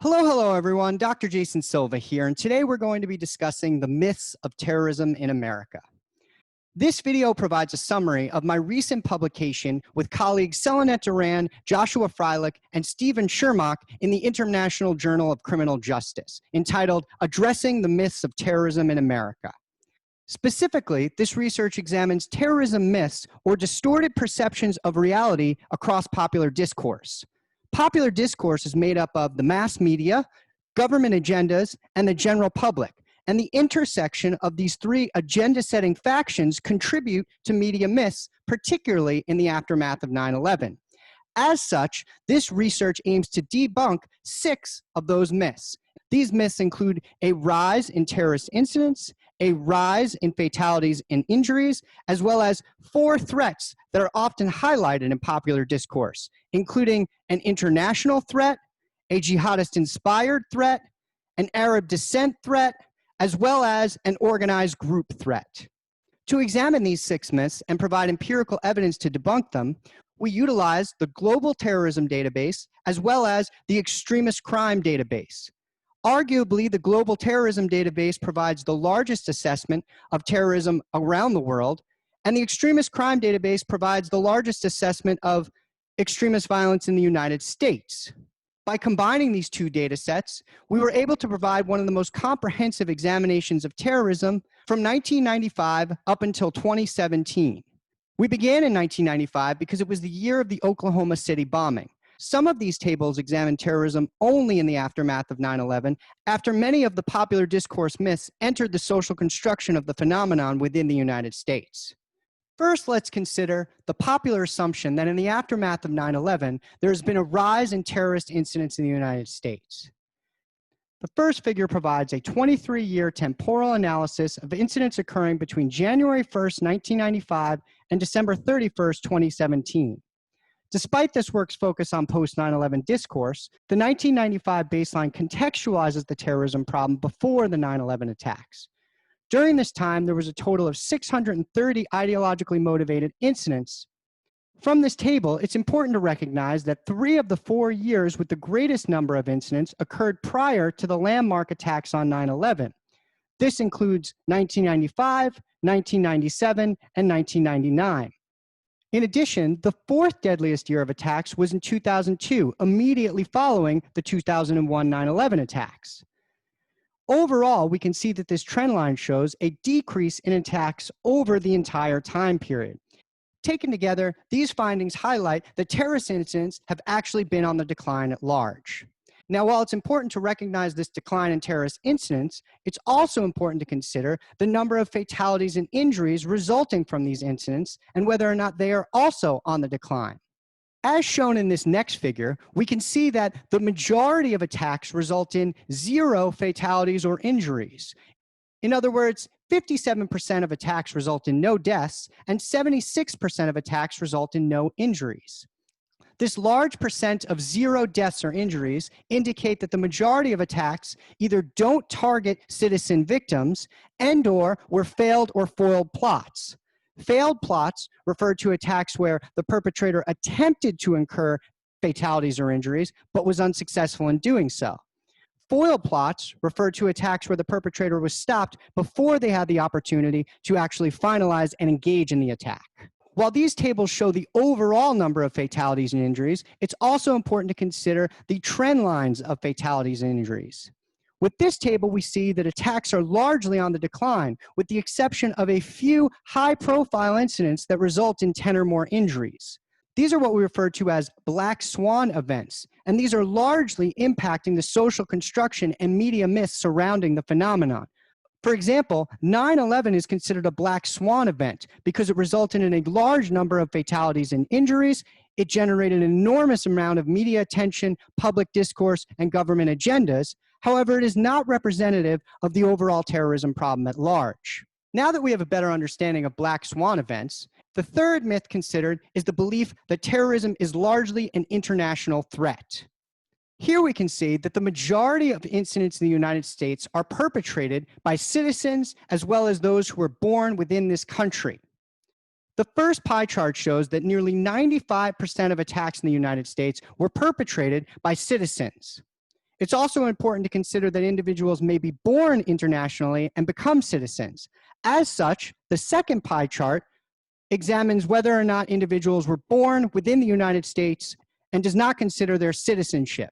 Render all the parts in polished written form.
Hello everyone. Dr. JasonRSilva here, and today we're going to be discussing the myths of terrorism in America. This video provides a summary of my recent publication with colleagues Selanet Duran, Joshua Freilich, and Stephen Shermock in the International Journal of Criminal Justice, entitled Addressing the Myths of Terrorism in America. Specifically, this research examines terrorism myths or distorted perceptions of reality across popular discourse. Popular discourse is made up of the mass media, government agendas, and the general public. And the intersection of these three agenda-setting factions contribute to media myths, particularly in the aftermath of 9/11. As such, this research aims to debunk 6 of those myths. These myths include a rise in terrorist incidents, a rise in fatalities and injuries, as well as 4 threats that are often highlighted in popular discourse, including an international threat, a jihadist-inspired threat, an Arab descent threat, as well as an organized group threat. To examine these 6 myths and provide empirical evidence to debunk them, we utilize the Global Terrorism Database as well as the Extremist Crime Database. Arguably, the Global Terrorism Database provides the largest assessment of terrorism around the world, and the Extremist Crime Database provides the largest assessment of extremist violence in the United States. By combining these 2 data sets, we were able to provide one of the most comprehensive examinations of terrorism from 1995 up until 2017. We began in 1995 because it was the year of the Oklahoma City bombing. Some of these tables examine terrorism only in the aftermath of 9/11, after many of the popular discourse myths entered the social construction of the phenomenon within the United States. First, let's consider the popular assumption that in the aftermath of 9/11, there has been a rise in terrorist incidents in the United States. The first figure provides a 23-year temporal analysis of incidents occurring between January 1st, 1995 and December 31st, 2017. Despite this work's focus on post-9/11 discourse, the 1995 baseline contextualizes the terrorism problem before the 9/11 attacks. During this time, there was a total of 630 ideologically motivated incidents. From this table, it's important to recognize that 3 of the 4 years with the greatest number of incidents occurred prior to the landmark attacks on 9/11. This includes 1995, 1997, and 1999. In addition, the 4th deadliest year of attacks was in 2002, immediately following the 2001 9/11 attacks. Overall, we can see that this trend line shows a decrease in attacks over the entire time period. Taken together, these findings highlight that terrorist incidents have actually been on the decline at large. Now, while it's important to recognize this decline in terrorist incidents, it's also important to consider the number of fatalities and injuries resulting from these incidents and whether or not they are also on the decline. As shown in this next figure, we can see that the majority of attacks result in 0 fatalities or injuries. In other words, 57% of attacks result in no deaths, and 76% of attacks result in no injuries. This large percent of 0 deaths or injuries indicate that the majority of attacks either don't target citizen victims and/or were failed or foiled plots. Failed plots refer to attacks where the perpetrator attempted to incur fatalities or injuries, but was unsuccessful in doing so. Foiled plots refer to attacks where the perpetrator was stopped before they had the opportunity to actually finalize and engage in the attack. While these tables show the overall number of fatalities and injuries, it's also important to consider the trend lines of fatalities and injuries. With this table, we see that attacks are largely on the decline, with the exception of a few high-profile incidents that result in 10 or more injuries. These are what we refer to as black swan events, and these are largely impacting the social construction and media myths surrounding the phenomenon. For example, 9/11 is considered a black swan event because it resulted in a large number of fatalities and injuries. It generated an enormous amount of media attention, public discourse, and government agendas. However, it is not representative of the overall terrorism problem at large. Now that we have a better understanding of black swan events, the third myth considered is the belief that terrorism is largely an international threat. Here we can see that the majority of incidents in the United States are perpetrated by citizens as well as those who were born within this country. The first pie chart shows that nearly 95% of attacks in the United States were perpetrated by citizens. It's also important to consider that individuals may be born internationally and become citizens. As such, the second pie chart examines whether or not individuals were born within the United States and does not consider their citizenship.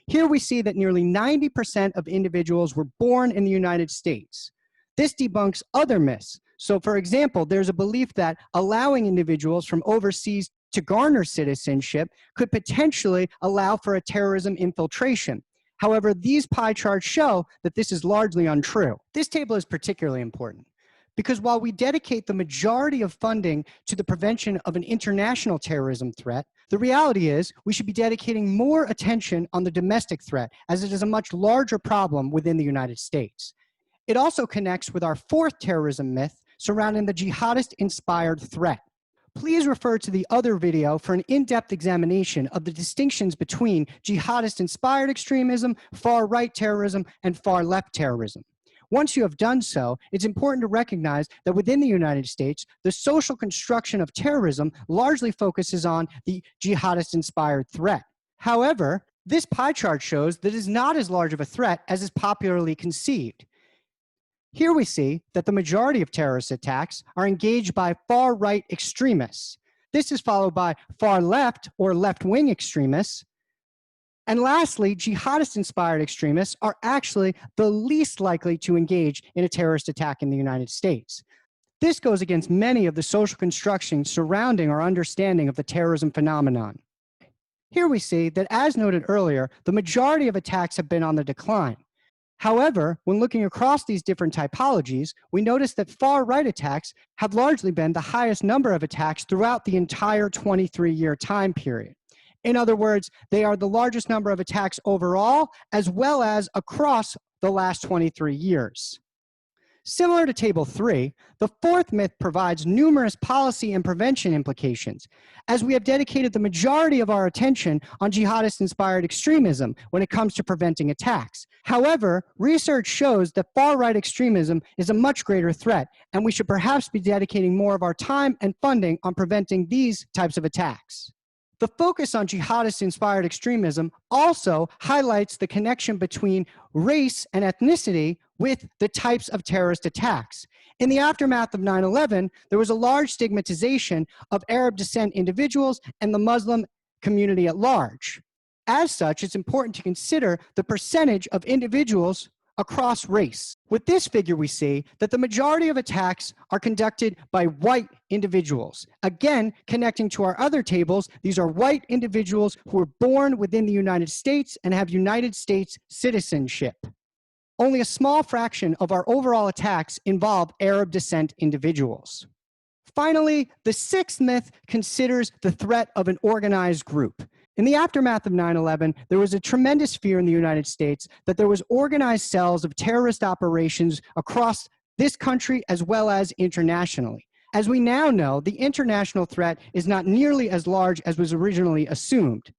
Here we see that nearly 90% of individuals were born in the United States. This debunks other myths. So, for example, there's a belief that allowing individuals from overseas to garner citizenship could potentially allow for a terrorism infiltration. However, these pie charts show that this is largely untrue. This table is particularly important because while we dedicate the majority of funding to the prevention of an international terrorism threat, the reality is we should be dedicating more attention on the domestic threat, as it is a much larger problem within the United States. It also connects with our fourth terrorism myth surrounding the jihadist-inspired threat. Please refer to the other video for an in-depth examination of the distinctions between jihadist-inspired extremism, far-right terrorism, and far-left terrorism. Once you have done so, it's important to recognize that within the United States, the social construction of terrorism largely focuses on the jihadist-inspired threat. However, this pie chart shows that it is not as large of a threat as is popularly conceived. Here we see that the majority of terrorist attacks are engaged by far-right extremists. This is followed by far-left or left-wing extremists. And lastly, jihadist-inspired extremists are actually the least likely to engage in a terrorist attack in the United States. This goes against many of the social constructions surrounding our understanding of the terrorism phenomenon. Here we see that, as noted earlier, the majority of attacks have been on the decline. However, when looking across these different typologies, we notice that far-right attacks have largely been the highest number of attacks throughout the entire 23-year time period. In other words, they are the largest number of attacks overall, as well as across the last 23 years. Similar to Table 3, the fourth myth provides numerous policy and prevention implications, as we have dedicated the majority of our attention on jihadist-inspired extremism when it comes to preventing attacks. However, research shows that far-right extremism is a much greater threat, and we should perhaps be dedicating more of our time and funding on preventing these types of attacks. The focus on jihadist-inspired extremism also highlights the connection between race and ethnicity with the types of terrorist attacks. In the aftermath of 9/11, there was a large stigmatization of Arab descent individuals and the Muslim community at large. As such, it's important to consider the percentage of individuals across race. With this figure, we see that the majority of attacks are conducted by white individuals. Again, connecting to our other tables, these are white individuals who were born within the United States and have United States citizenship. Only a small fraction of our overall attacks involve Arab descent individuals. Finally, the sixth myth considers the threat of an organized group. In the aftermath of 9/11, there was a tremendous fear in the United States that there was organized cells of terrorist operations across this country as well as internationally. As we now know, the international threat is not nearly as large as was originally assumed.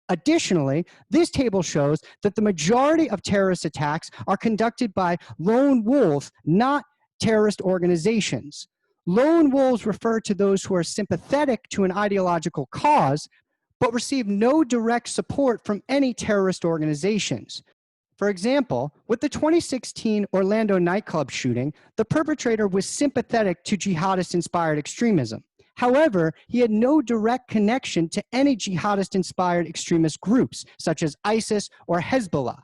Additionally, this table shows that the majority of terrorist attacks are conducted by lone wolves, not terrorist organizations. Lone wolves refer to those who are sympathetic to an ideological cause, but receive no direct support from any terrorist organizations. For example, with the 2016 Orlando nightclub shooting, the perpetrator was sympathetic to jihadist-inspired extremism. However, he had no direct connection to any jihadist-inspired extremist groups, such as ISIS or Hezbollah.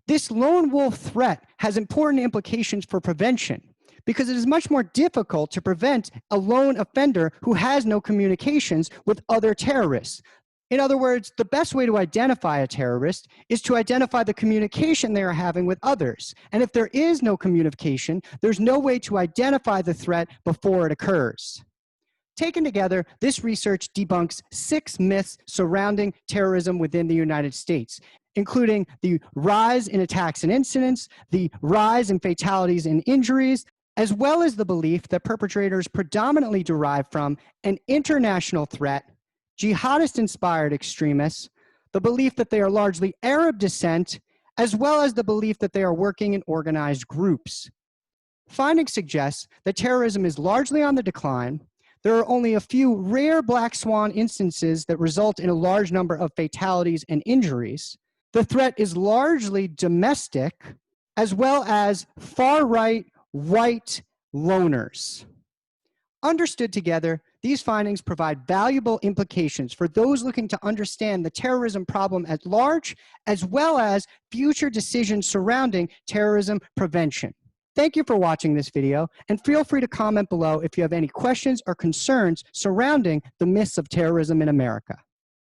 This lone wolf threat has important implications for prevention, because it is much more difficult to prevent a lone offender who has no communications with other terrorists. In other words, the best way to identify a terrorist is to identify the communication they are having with others. And if there is no communication, there's no way to identify the threat before it occurs. Taken together, this research debunks 6 myths surrounding terrorism within the United States, including the rise in attacks and incidents, the rise in fatalities and injuries, as well as the belief that perpetrators predominantly derive from an international threat, jihadist-inspired extremists, the belief that they are largely Arab descent, as well as the belief that they are working in organized groups. Findings suggest that terrorism is largely on the decline. There are only a few rare black swan instances that result in a large number of fatalities and injuries. The threat is largely domestic, as well as far-right white loners. Understood together, these findings provide valuable implications for those looking to understand the terrorism problem at large, as well as future decisions surrounding terrorism prevention. Thank you for watching this video, and feel free to comment below if you have any questions or concerns surrounding the myths of terrorism in America.